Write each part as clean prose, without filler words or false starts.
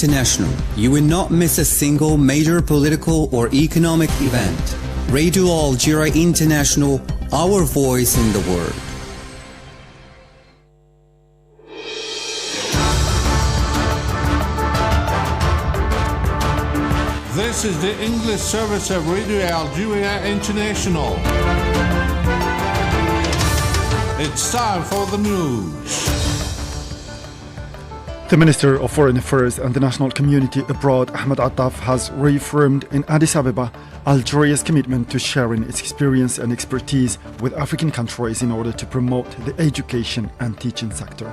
International. You will not miss a single major political or economic event. Radio Algeria International, our voice in the world. This is the English service of Radio Algeria International. It's time for the news. The Minister of Foreign Affairs and the National Community Abroad, Ahmed Attaf, has reaffirmed in Addis Ababa Algeria's commitment to sharing its experience and expertise with African countries in order to promote the education and teaching sector.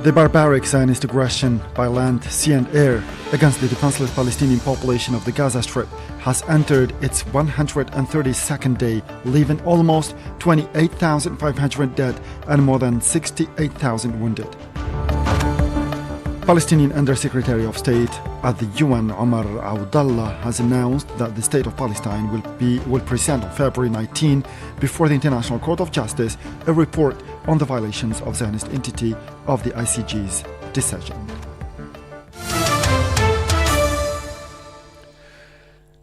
The barbaric Zionist aggression by land, sea and air against the defenseless Palestinian population of the Gaza Strip has entered its 132nd day, leaving almost 28,500 dead and more than 68,000 wounded. Palestinian Undersecretary of State at the UN, Omar Abdallah, has announced that the state of Palestine will present on February 19 before the International Court of Justice a report on the violations of Zionist entity of the ICJ's decision.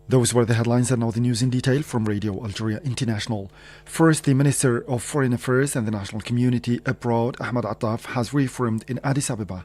Those were the headlines and now the news in detail from Radio Algeria International. First, the Minister of Foreign Affairs and the National Community Abroad, Ahmed Attaf, has reaffirmed in Addis Ababa,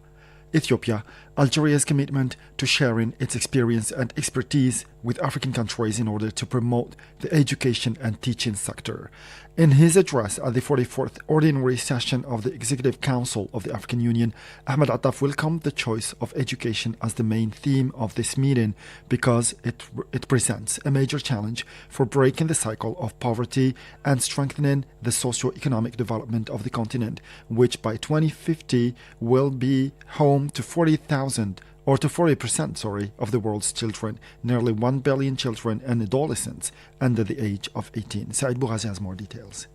Ethiopia, Algeria's commitment to sharing its experience and expertise with African countries in order to promote the education and teaching sector. In his address at the 44th Ordinary Session of the Executive Council of the African Union, Ahmed Attaf welcomed the choice of education as the main theme of this meeting because it presents a major challenge for breaking the cycle of poverty and strengthening the socio-economic development of the continent, which by 2050 will be home to 40% of the world's children, nearly 1 billion children and adolescents under the age of 18. Said Bougazi has more details.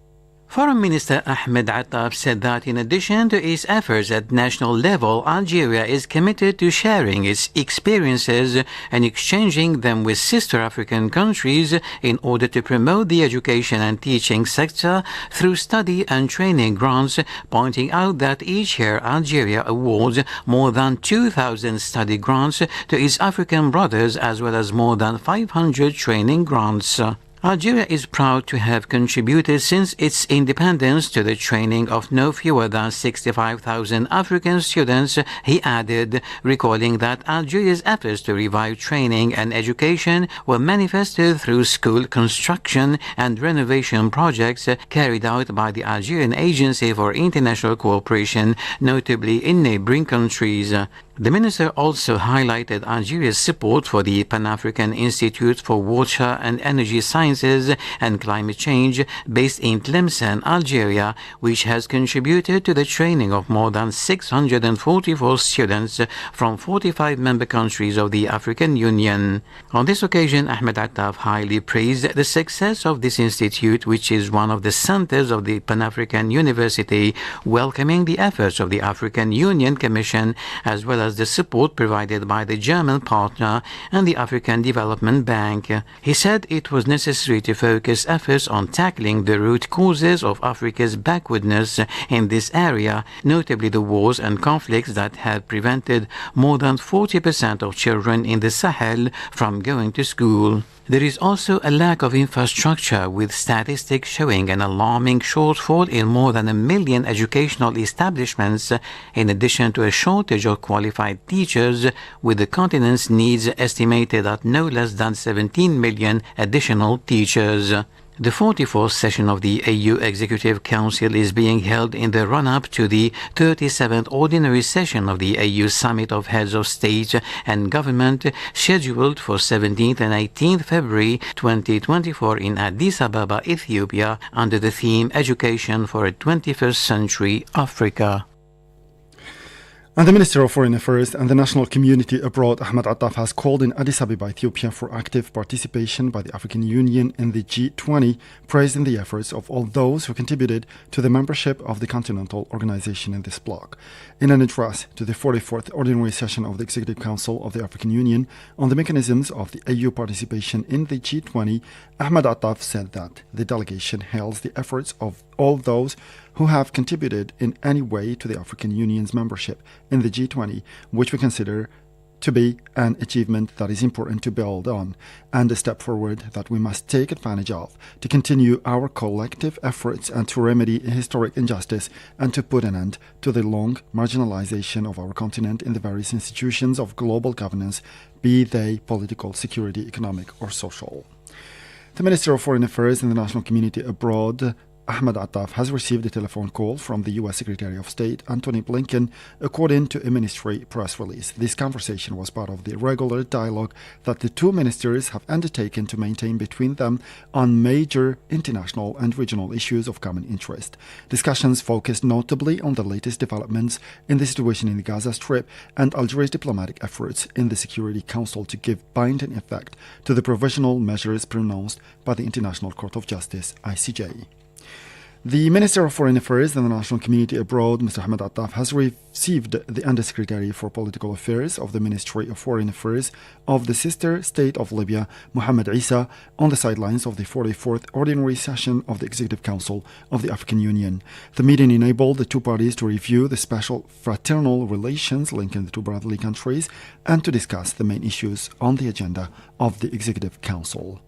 Foreign Minister Ahmed Attaf said that in addition to its efforts at national level, Algeria is committed to sharing its experiences and exchanging them with sister African countries in order to promote the education and teaching sector through study and training grants, pointing out that each year Algeria awards more than 2,000 study grants to its African brothers as well as more than 500 training grants. Algeria is proud to have contributed since its independence to the training of no fewer than 65,000 African students, he added, recalling that Algeria's efforts to revive training and education were manifested through school construction and renovation projects carried out by the Algerian Agency for International Cooperation, notably in neighboring countries. The minister also highlighted Algeria's support for the Pan-African Institute for Water and Energy Sciences and Climate Change based in Tlemcen, Algeria, which has contributed to the training of more than 644 students from 45 member countries of the African Union. On this occasion, Ahmed Attaf highly praised the success of this institute, which is one of the centers of the Pan-African University, welcoming the efforts of the African Union Commission as well as the support provided by the German partner and the African Development Bank. He said it was necessary to focus efforts on tackling the root causes of Africa's backwardness in this area, notably the wars and conflicts that have prevented more than 40% of children in the Sahel from going to school. There is also a lack of infrastructure, with statistics showing an alarming shortfall in more than 1 million educational establishments, in addition to a shortage of qualified teachers, with the continent's needs estimated at no less than 17 million additional teachers. The 44th session of the AU Executive Council is being held in the run-up to the 37th Ordinary Session of the AU Summit of Heads of State and Government, scheduled for 17th and 18th February 2024 in Addis Ababa, Ethiopia, under the theme Education for a 21st Century Africa. And the Minister of Foreign Affairs and the National Community Abroad, Ahmed Attaf, has called in Addis Ababa, Ethiopia, for active participation by the African Union in the G20, praising the efforts of all those who contributed to the membership of the continental organization in this bloc. In an address to the 44th Ordinary Session of the Executive Council of the African Union on the mechanisms of the AU participation in the G20, Ahmed Attaf said that the delegation hails the efforts of all those who have contributed in any way to the African Union's membership in the G20, which we consider to be an achievement that is important to build on and a step forward that we must take advantage of to continue our collective efforts and to remedy historic injustice and to put an end to the long marginalization of our continent in the various institutions of global governance, be they political, security, economic, or social. The Minister of Foreign Affairs and the National Community Abroad, Ahmed Attaf, has received a telephone call from the U.S. Secretary of State, Antony Blinken, according to a ministry press release. This conversation was part of the regular dialogue that the two ministers have undertaken to maintain between them on major international and regional issues of common interest. Discussions focused notably on the latest developments in the situation in the Gaza Strip and Algeria's diplomatic efforts in the Security Council to give binding effect to the provisional measures pronounced by the International Court of Justice, ICJ. The Minister of Foreign Affairs and the National Community Abroad, Mr. Ahmed Attaf, has received the Undersecretary for Political Affairs of the Ministry of Foreign Affairs of the sister state of Libya, Mohammed Isa, on the sidelines of the 44th Ordinary Session of the Executive Council of the African Union. The meeting enabled the two parties to review the special fraternal relations linking the two brotherly countries and to discuss the main issues on the agenda of the Executive Council.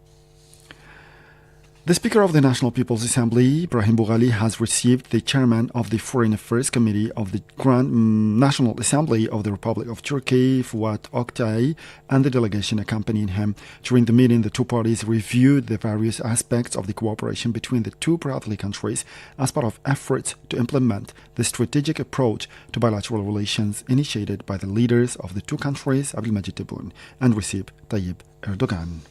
The Speaker of the National People's Assembly, Ibrahim Boughali, has received the Chairman of the Foreign Affairs Committee of the Grand National Assembly of the Republic of Turkey, Fuat Oktay, and the delegation accompanying him. During the meeting, the two parties reviewed the various aspects of the cooperation between the two brotherly countries as part of efforts to implement the strategic approach to bilateral relations initiated by the leaders of the two countries, Abdelmadjid Tebboune and Recep Tayyip Erdogan.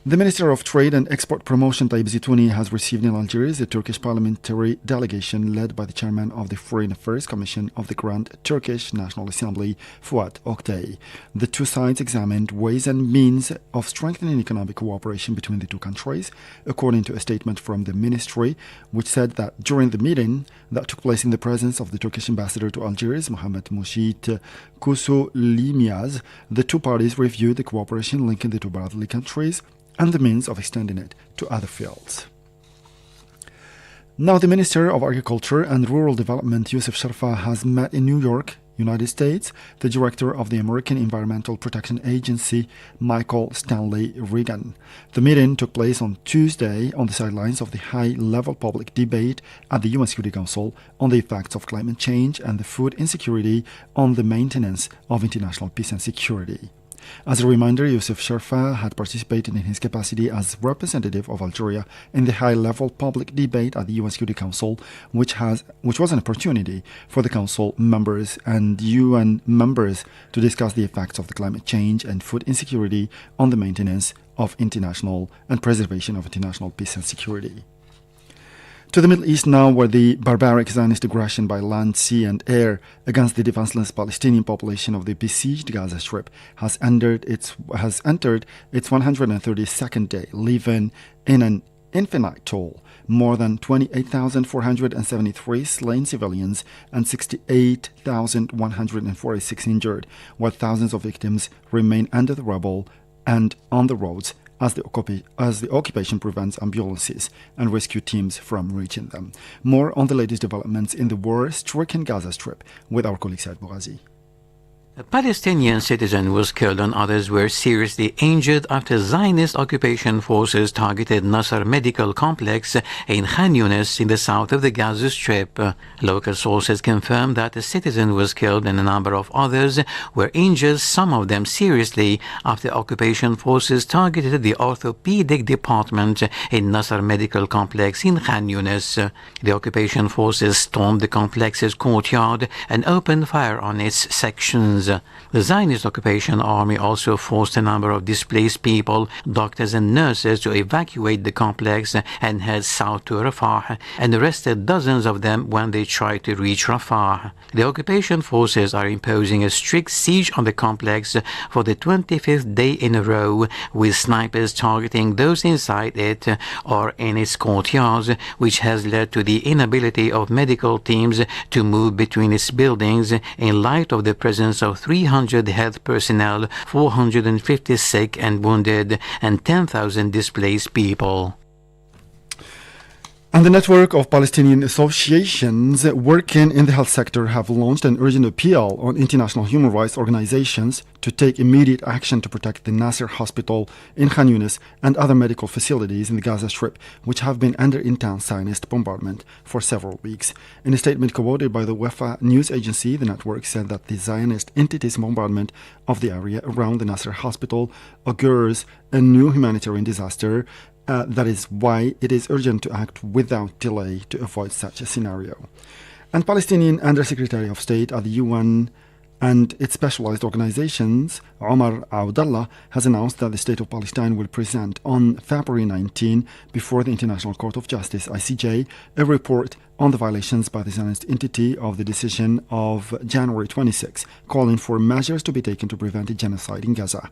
The Minister of Trade and Export Promotion, Tayyip Zitouni, has received in Algiers a Turkish parliamentary delegation led by the Chairman of the Foreign Affairs Commission of the Grand Turkish National Assembly, Fuat Oktay. The two sides examined ways and means of strengthening economic cooperation between the two countries, according to a statement from the ministry, which said that during the meeting that took place in the presence of the Turkish ambassador to Algiers, Mohammed Moshit Kusulimiaz, the two parties reviewed the cooperation linking the two brotherly countries and the means of extending it to other fields. Now, the Minister of Agriculture and Rural Development, Youssef Sharfa, has met in New York, United States, the Director of the American Environmental Protection Agency, Michael Stanley Regan. The meeting took place on Tuesday on the sidelines of the high-level public debate at the UN Security Council on the effects of climate change and the food insecurity on the maintenance of international peace and security. As a reminder, Youssef Sharfa had participated in his capacity as representative of Algeria in the high-level public debate at the UN Security Council, which was an opportunity for the Council members and UN members to discuss the effects of the climate change and food insecurity on the maintenance of international and preservation of international peace and security. To the Middle East now, where the barbaric Zionist aggression by land, sea and air against the defenseless Palestinian population of the besieged Gaza Strip has entered its 132nd day, leaving in an infinite toll more than 28,473 slain civilians and 68,146 injured, while thousands of victims remain under the rubble and on the roads as the occupation prevents ambulances and rescue teams from reaching them. More on the latest developments in the war-stricken Gaza Strip with our colleague Saad Bougazi. A Palestinian citizen was killed and others were seriously injured after Zionist occupation forces targeted Nasser Medical Complex in Khan Yunis in the south of the Gaza Strip. Local sources confirmed that a citizen was killed and a number of others were injured, some of them seriously, after occupation forces targeted the orthopedic department in Nasser Medical Complex in Khan Yunis. The occupation forces stormed the complex's courtyard and opened fire on its sections. The Zionist occupation army also forced a number of displaced people, doctors and nurses to evacuate the complex and head south to Rafah, and arrested dozens of them when they tried to reach Rafah. The occupation forces are imposing a strict siege on the complex for the 25th day in a row, with snipers targeting those inside it or in its courtyards, which has led to the inability of medical teams to move between its buildings in light of the presence of 300 health personnel, 450 sick and wounded, and 10,000 displaced people. And the network of Palestinian associations working in the health sector have launched an urgent appeal on international human rights organizations to take immediate action to protect the Nasser Hospital in Khan Yunis and other medical facilities in the Gaza Strip, which have been under intense Zionist bombardment for several weeks. In a statement quoted by the Wafa news agency, the network said that the Zionist entity's bombardment of the area around the Nasser Hospital augurs a new humanitarian disaster. That is why it is urgent to act without delay to avoid such a scenario. And Palestinian Undersecretary of State at the UN and its specialized organizations, Omar Abdallah, has announced that the State of Palestine will present on February 19 before the International Court of Justice, ICJ, a report on the violations by the Zionist entity of the decision of January 26, calling for measures to be taken to prevent a genocide in Gaza.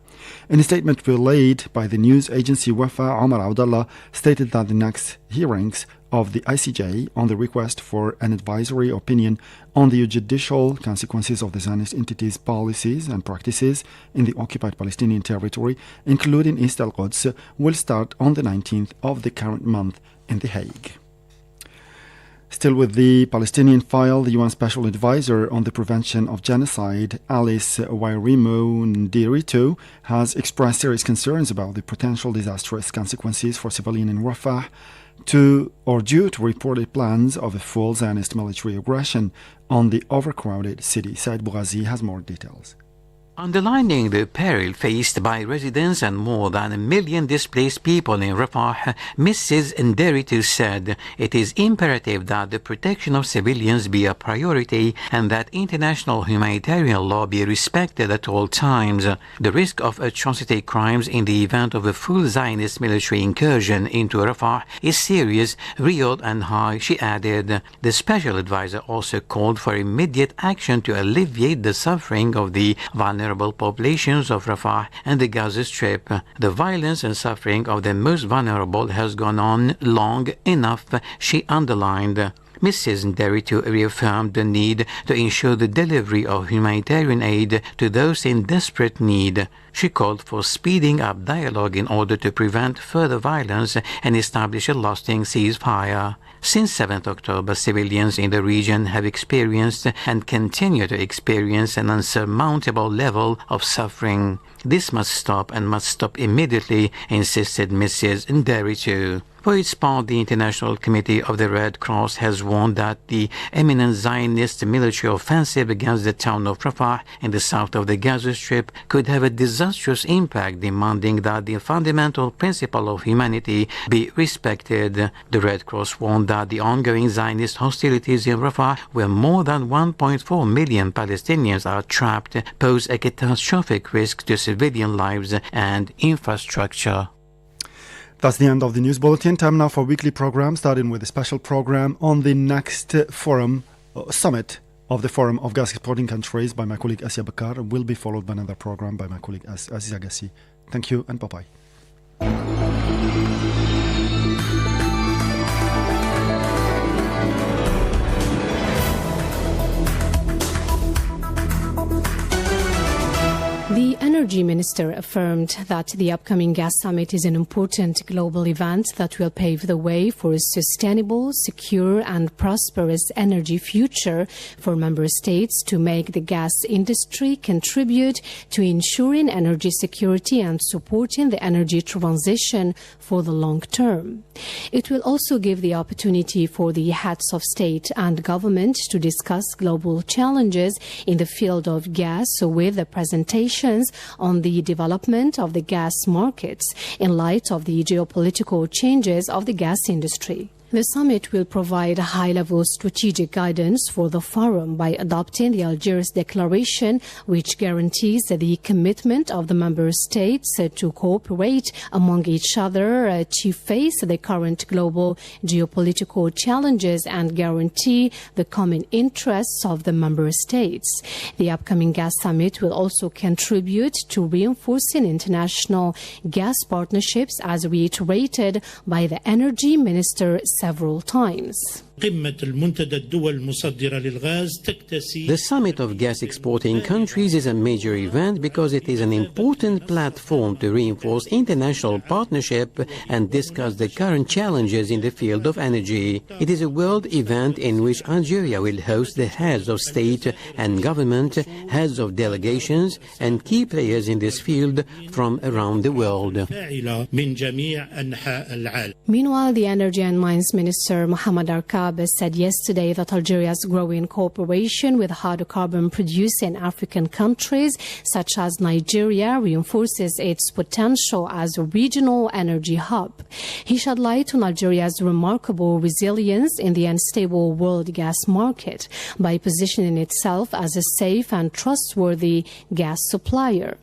In a statement relayed by the news agency Wafa, Omar Abdallah stated that the next hearings of the ICJ on the request for an advisory opinion on the judicial consequences of the Zionist entity's policies and practices in the occupied Palestinian territory, including East al-Quds, will start on the 19th of the current month in The Hague. Still with the Palestinian file, the UN Special Advisor on the Prevention of Genocide, Alice Wairimu Ndiritu, has expressed serious concerns about the potential disastrous consequences for civilians in Rafah due to reported plans of a full Zionist military aggression on the overcrowded city. Said Bougazi has more details. Underlining the peril faced by residents and more than 1 million displaced people in Rafah, Mrs. Nderitu said it is imperative that the protection of civilians be a priority and that international humanitarian law be respected at all times. The risk of atrocity crimes in the event of a full Zionist military incursion into Rafah is serious, real and high, she added. The special advisor also called for immediate action to alleviate the suffering of the vulnerable populations of Rafah and the Gaza Strip. The violence and suffering of the most vulnerable has gone on long enough, she underlined. Mrs. Nderitu reaffirmed the need to ensure the delivery of humanitarian aid to those in desperate need. She called for speeding up dialogue in order to prevent further violence and establish a lasting ceasefire. Since 7th October, civilians in the region have experienced and continue to experience an unsurmountable level of suffering. This must stop and must stop immediately, insisted Mrs. Nderitu. For its part, the International Committee of the Red Cross has warned that the imminent Zionist military offensive against the town of Rafah in the south of the Gaza Strip could have a disastrous impact, demanding that the fundamental principle of humanity be respected. The Red Cross warned that the ongoing Zionist hostilities in Rafah, where more than 1.4 million Palestinians are trapped, pose a catastrophic risk to civilian lives and infrastructure. That's the end of the news bulletin. Time now for weekly program, starting with a special program on the next summit of the Forum of Gas Exporting Countries by my colleague Asya Bakar. Will be followed by another program by my colleague Aziz Agassi. Thank you and bye-bye. The Energy Minister affirmed that the upcoming gas summit is an important global event that will pave the way for a sustainable, secure and prosperous energy future for member states to make the gas industry contribute to ensuring energy security and supporting the energy transition for the long term. It will also give the opportunity for the heads of state and government to discuss global challenges in the field of gas with the presentation on the development of the gas markets in light of the geopolitical changes of the gas industry. The summit will provide high-level strategic guidance for the forum by adopting the Algiers Declaration, which guarantees the commitment of the member states to cooperate among each other to face the current global geopolitical challenges and guarantee the common interests of the member states. The upcoming gas summit will also contribute to reinforcing international gas partnerships, as reiterated by the Energy Minister several times. The Summit of Gas Exporting Countries is a major event because it is an important platform to reinforce international partnership and discuss the current challenges in the field of energy. It is a world event in which Algeria will host the heads of state and government, heads of delegations, and key players in this field from around the world. Meanwhile, the Energy and Mines Minister Mohamed Arkab said yesterday that Algeria's growing cooperation with hydrocarbon producing African countries such as Nigeria reinforces its potential as a regional energy hub. He shed light on Algeria's remarkable resilience in the unstable world gas market by positioning itself as a safe and trustworthy gas supplier.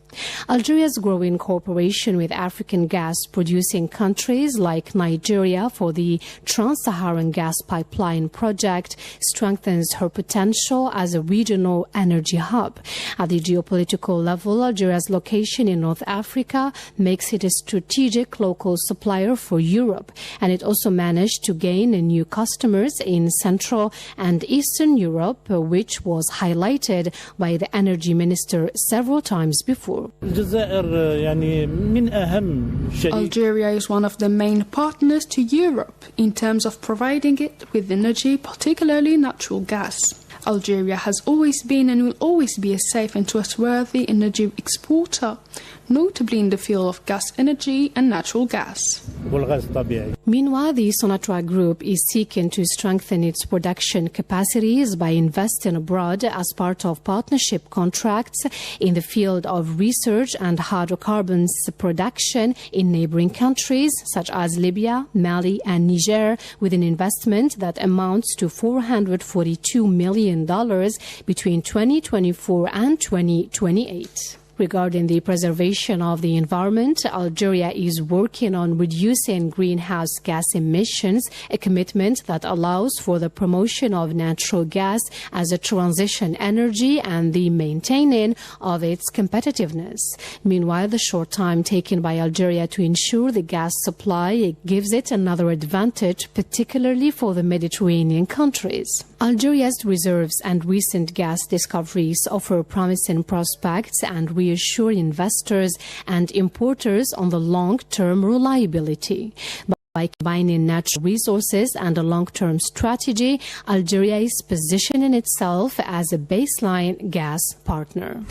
Algeria's growing cooperation with African gas-producing countries like Nigeria for the Trans-Saharan Gas Pipeline project strengthens her potential as a regional energy hub. At the geopolitical level, Algeria's location in North Africa makes it a strategic local supplier for Europe, and it also managed to gain new customers in Central and Eastern Europe, which was highlighted by the energy minister several times before. Algeria is one of the main partners to Europe in terms of providing it with energy, particularly natural gas. Algeria has always been and will always be a safe and trustworthy energy exporter, notably in the field of gas energy and natural gas. Meanwhile, the Sonatrach Group is seeking to strengthen its production capacities by investing abroad as part of partnership contracts in the field of research and hydrocarbons production in neighboring countries such as Libya, Mali and Niger, with an investment that amounts to $442 million between 2024 and 2028. Regarding the preservation of the environment, Algeria is working on reducing greenhouse gas emissions, a commitment that allows for the promotion of natural gas as a transition energy and the maintaining of its competitiveness. Meanwhile, the short time taken by Algeria to ensure the gas supply gives it another advantage, particularly for the Mediterranean countries. Algeria's reserves and recent gas discoveries offer promising prospects and reassure investors and importers on the long-term reliability. By combining natural resources and a long-term strategy, Algeria is positioning itself as a baseline gas partner.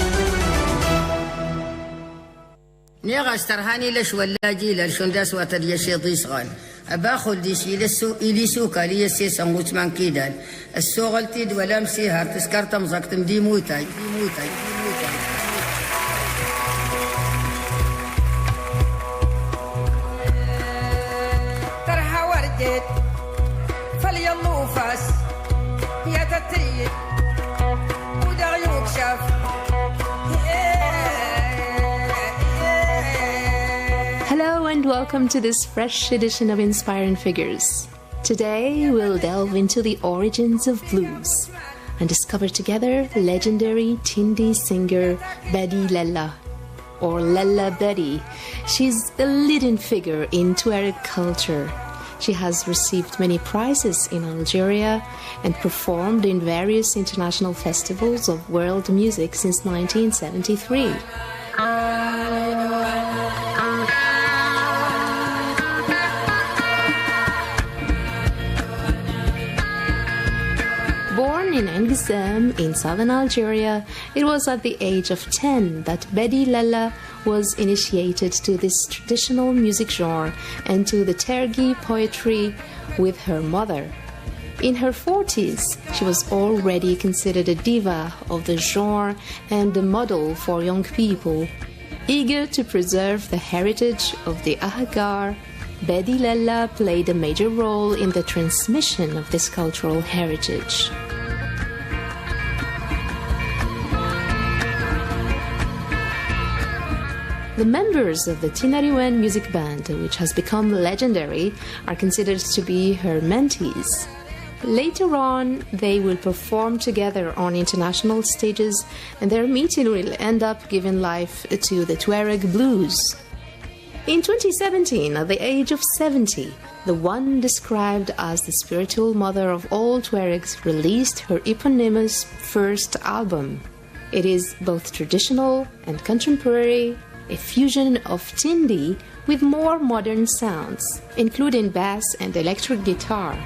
باخذ ديشي إلي سوكا لي سيسان وثمان كيدان السوغل تيد ولا مسيهر تسكرت مزقتم دي موتاي ترها وردت فليلو فاس يا تتريد ودا يكشف. Hello and welcome to this fresh edition of Inspiring Figures. Today we'll delve into the origins of blues and discover together legendary Tindi singer Bedi Lella, or Lella Bedi. She's the leading figure in Tuareg culture. She has received many prizes in Algeria and performed in various international festivals of world music since 1973. Born in Engizem in southern Algeria, it was at the age of 10 that Bedi Lella was initiated to this traditional music genre and to the Tergi poetry with her mother. In her 40s, she was already considered a diva of the genre and a model for young people. Eager to preserve the heritage of the Ahagar, Bedi Lella played a major role in the transmission of this cultural heritage. The members of the Tinariwen music band, which has become legendary, are considered to be her mentees. Later on, they will perform together on international stages, and their meeting will end up giving life to the Tuareg blues. In 2017, at the age of 70, the one described as the spiritual mother of all Tuaregs released her eponymous first album. It is both traditional and contemporary, a fusion of Tindi with more modern sounds, including bass and electric guitar.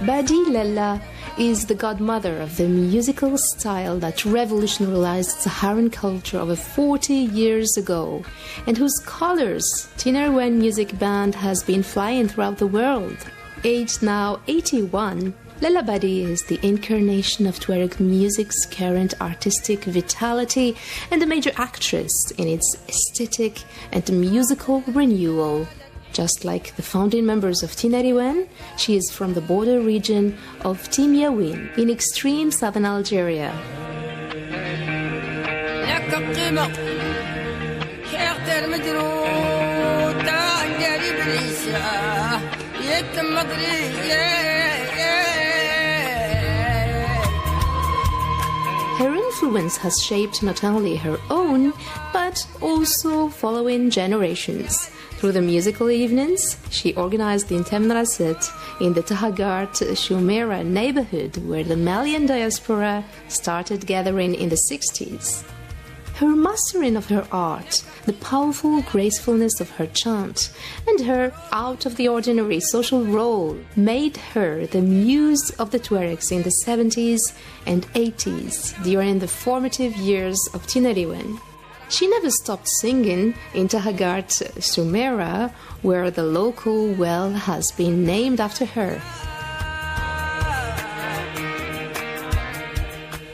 Badi Lella is the godmother of the musical style that revolutionized Saharan culture over 40 years ago, and whose colors Tinariwen Music Band has been flying throughout the world. Aged now 81, Lella Badi is the incarnation of Tuareg music's current artistic vitality and a major actress in its aesthetic and musical renewal. Just like the founding members of Tinariwen, she is from the border region of Timyawin in extreme southern Algeria. Her influence has shaped not only her own, but also following generations. Through the musical evenings, she organized the Intemraset in the Tahagart Shumera neighborhood where the Malian diaspora started gathering in the 60s. Her mastering of her art, the powerful gracefulness of her chant, and her out-of-the-ordinary social role made her the muse of the Tuaregs in the 70s and 80s during the formative years of Tinariwen. She never stopped singing in Tahagart Sumera, where the local well has been named after her.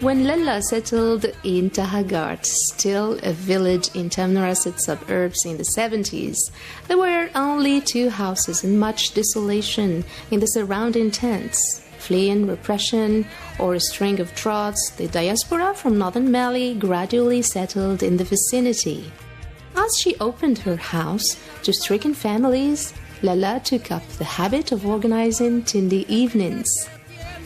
When Lella settled in Tahagart, still a village in Tamnaraset suburbs in the 70s, there were only 2 houses and much desolation in the surrounding tents. Fleeing repression or a string of droughts, the diaspora from northern Mali gradually settled in the vicinity. As she opened her house to stricken families, Lella took up the habit of organizing Tindi evenings.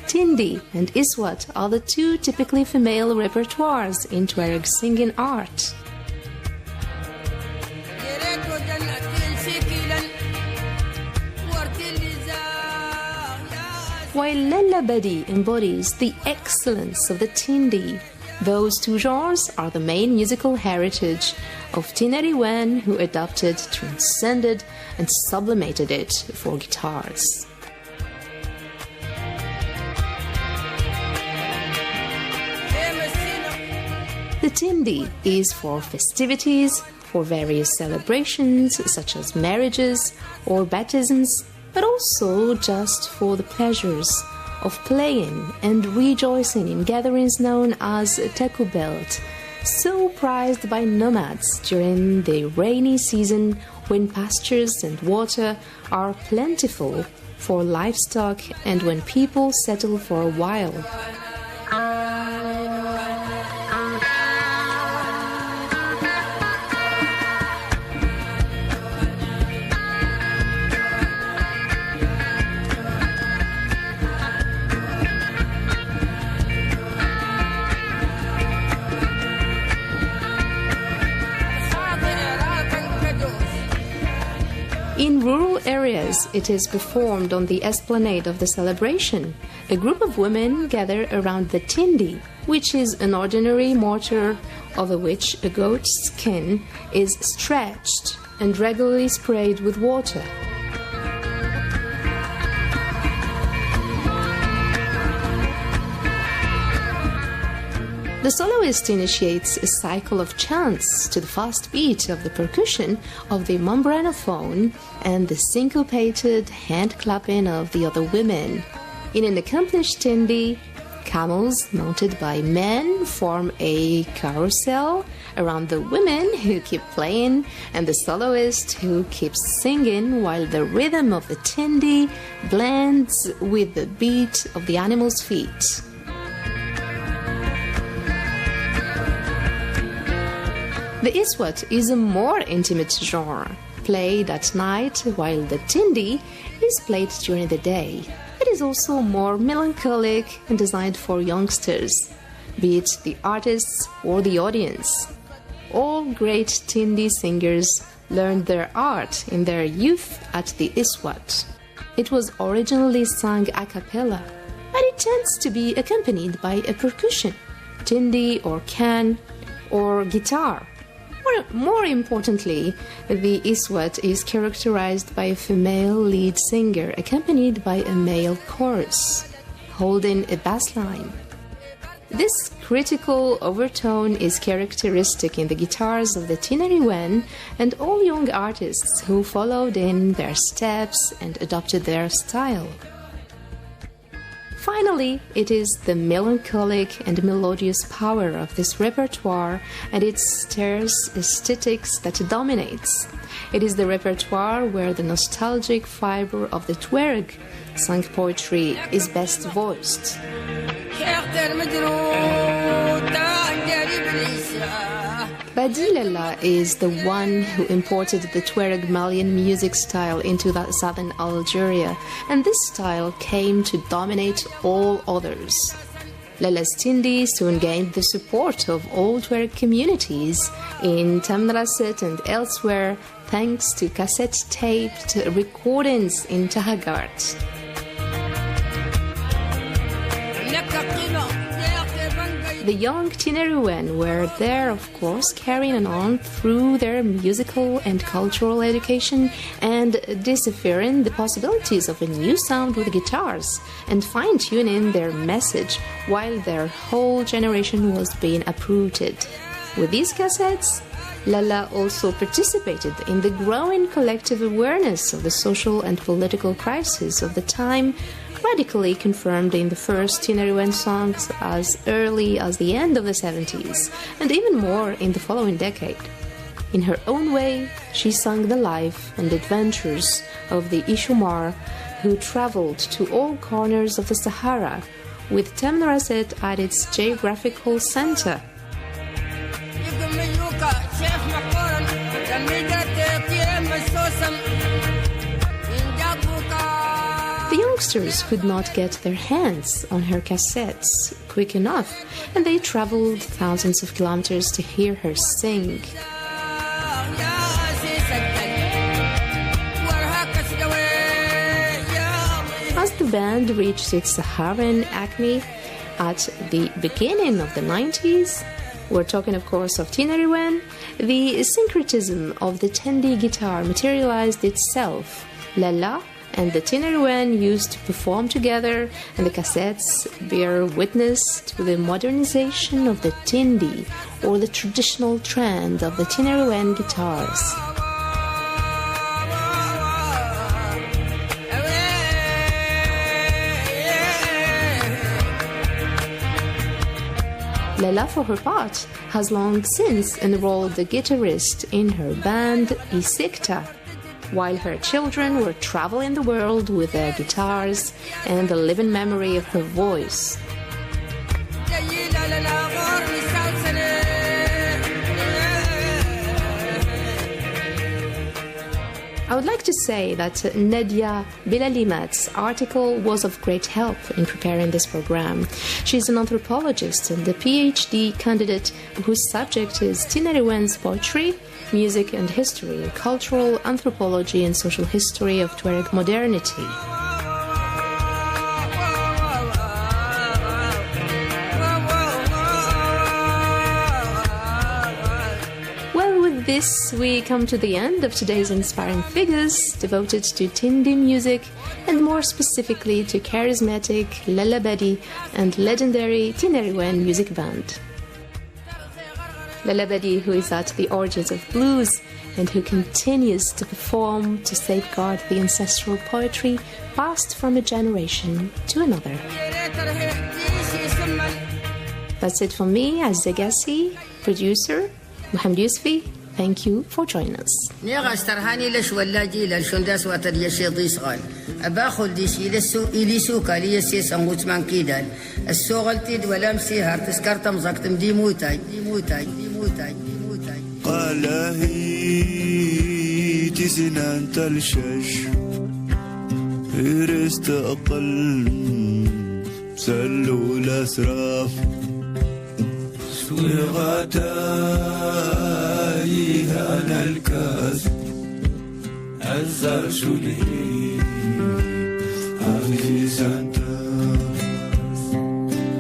Tindi and Iswat are the 2 typically female repertoires in Tuareg singing art. While Lella Badi embodies the excellence of the Tindi, those 2 genres are the main musical heritage of Tinariwen, who adopted, transcended, and sublimated it for guitars. The Tindi is for festivities, for various celebrations such as marriages or baptisms, but also just for the pleasures of playing and rejoicing in gatherings known as Tekubelt, so prized by nomads during the rainy season when pastures and water are plentiful for livestock and when people settle for a while. In rural areas, it is performed on the esplanade of the celebration. A group of women gather around the Tindi, which is an ordinary mortar over which a goat's skin is stretched and regularly sprayed with water. The soloist initiates a cycle of chants to the fast beat of the percussion of the membranophone and the syncopated hand clapping of the other women. In an accomplished Tindi, camels mounted by men form a carousel around the women who keep playing and the soloist who keeps singing while the rhythm of the Tindi blends with the beat of the animals' feet. The Iswat is a more intimate genre, played at night while the Tindi is played during the day. It is also more melancholic and designed for youngsters, be it the artists or the audience. All great Tindi singers learned their art in their youth at the Iswat. It was originally sung a cappella, and it tends to be accompanied by a percussion, Tindi or can or guitar. More importantly, the Iswat is characterized by a female lead singer accompanied by a male chorus, holding a bass line. This critical overtone is characteristic in the guitars of the Tinariwen and all young artists who followed in their steps and adopted their style. Finally, it is the melancholic and melodious power of this repertoire and its terse aesthetics that dominates. It is the repertoire where the nostalgic fiber of the Tuareg sung poetry is best voiced. Badi Lalla is the one who imported the Tuareg Malian music style into that southern Algeria, and this style came to dominate all others. Lalla's Tindi soon gained the support of all Tuareg communities in Tamraset and elsewhere thanks to cassette-taped recordings in Tahagart. The young Tinariwen were there, of course, carrying on through their musical and cultural education and deciphering the possibilities of a new sound with guitars and fine-tuning their message while their whole generation was being uprooted. With these cassettes, Lalla also participated in the growing collective awareness of the social and political crisis of the time, radically confirmed in the first Tinariwen songs as early as the end of the 70s, and even more in the following decade. In her own way, she sung the life and adventures of the Ishumar, who traveled to all corners of the Sahara, with Tamraset at its geographical center. The youngsters could not get their hands on her cassettes quick enough, and they traveled thousands of kilometers to hear her sing. As the band reached its Saharan acme at the beginning of the 90s, we're talking of course of Tinariwen, the syncretism of the Tendi guitar materialized itself. Lalla and the Tinariwen used to perform together, and the cassettes bear witness to the modernization of the Tindi, or the traditional trend of the Tinariwen guitars. Lalla, for her part, has long since enrolled the guitarist in her band Isikta, while her children were traveling the world with their guitars and the living memory of her voice. I would like to say that Nadia Bilalimat's article was of great help in preparing this program. She's an anthropologist and a PhD candidate whose subject is Tinariwen's poetry, music and history, cultural anthropology and social history of Tuareg modernity. With this, we come to the end of today's Inspiring Figures, devoted to Tindi music and more specifically to charismatic Lalla Badi and legendary Tinariwen music band. Lalla Badi, who is at the origins of blues and who continues to perform to safeguard the ancestral poetry passed from a generation to another. That's it from me, Azza Gassi, producer, Mohamed Yousfi. Thank you for joining us. نيغا استرهاني لش ولا جي للشنداس واتر يشي ضيسغان أباخل ديشي لسو إلي سوكا لي يسي سنغوت من كيدان السوغلتيد ولا مسيهر تسكرتم زقتم دي موتاي قال هي تزنان تلشش إرست أقل سلو الأسراف سوي غتايها أنا الكاس عزار شولي عزيزا